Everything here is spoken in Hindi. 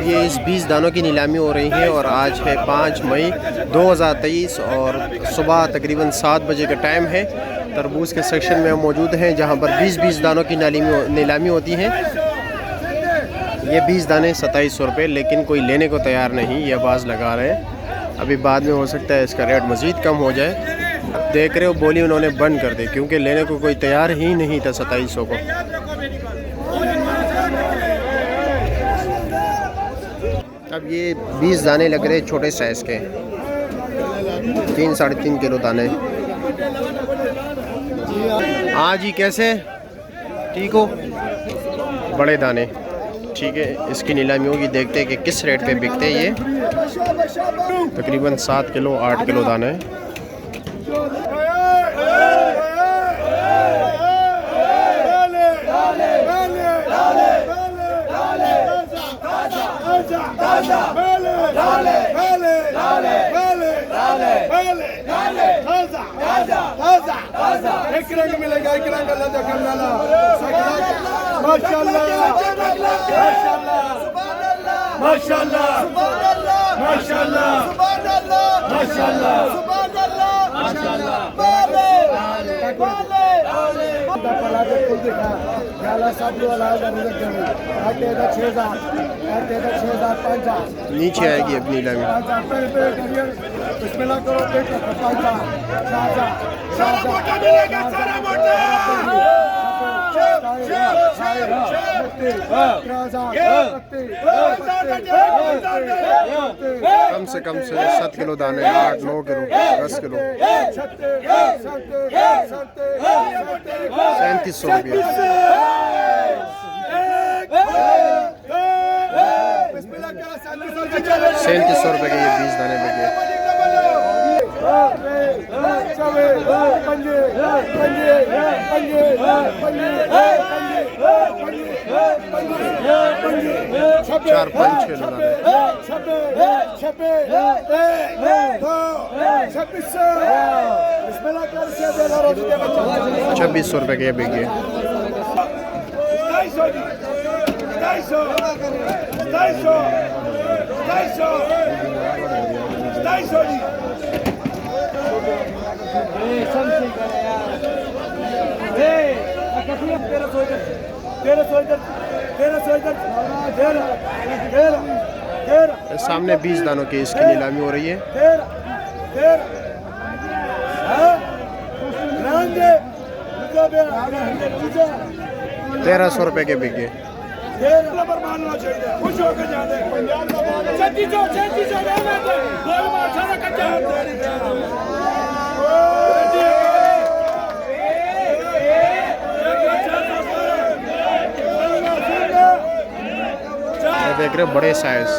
ये इस 20 दानों की नीलामी हो रही है और आज है 5 मई 2023 और सुबह तकरीबन 7 बजे का टाइम है। तरबूज के सेक्शन में हम मौजूद हैं जहां पर 20-20 दानों की नीलामी होती है। ये 20 दाने 2700 रुपये, लेकिन कोई लेने को तैयार नहीं, ये आवाज़ लगा रहे हैं। अभी बाद में हो सकता है इसका रेट मज़ीद कम हो जाए। अब देख रहे हो बोली उन्होंने बंद कर दी क्योंकि लेने को कोई तैयार ही नहीं था 2700 को। अब ये 20 दाने लग रहे छोटे साइज़ के, 3-3.5 किलो दाने। हाँ जी, कैसे ठीक हो? बड़े दाने ठीक है। इसकी नीलामी होगी, देखते हैं कि किस रेट पे बिकते हैं ये। तकरीबन 7 किलो 8 किलो दाने हैं। एक रंग मिलेगा, एक रंग अल्लाह का करना। माशाल्लाह माशाल्लाह माशाल्लाह माशाल्लाह माशाल्लाह माशाल्लाह। नीचे आएगी अब नीलामी। कम से 7 किलो दाने, 8-9 किलो 10 किलो 3700 रुपये। 3700 रुपये के ये 20 दाने बिके। चार 5-6 लगाने। 2600 रुपये के बिके। 1300 सामने 20 दानों की इसकी नीलामी हो रही है। 1300 रुपये के बिके। देख रहे हो बड़े साइज।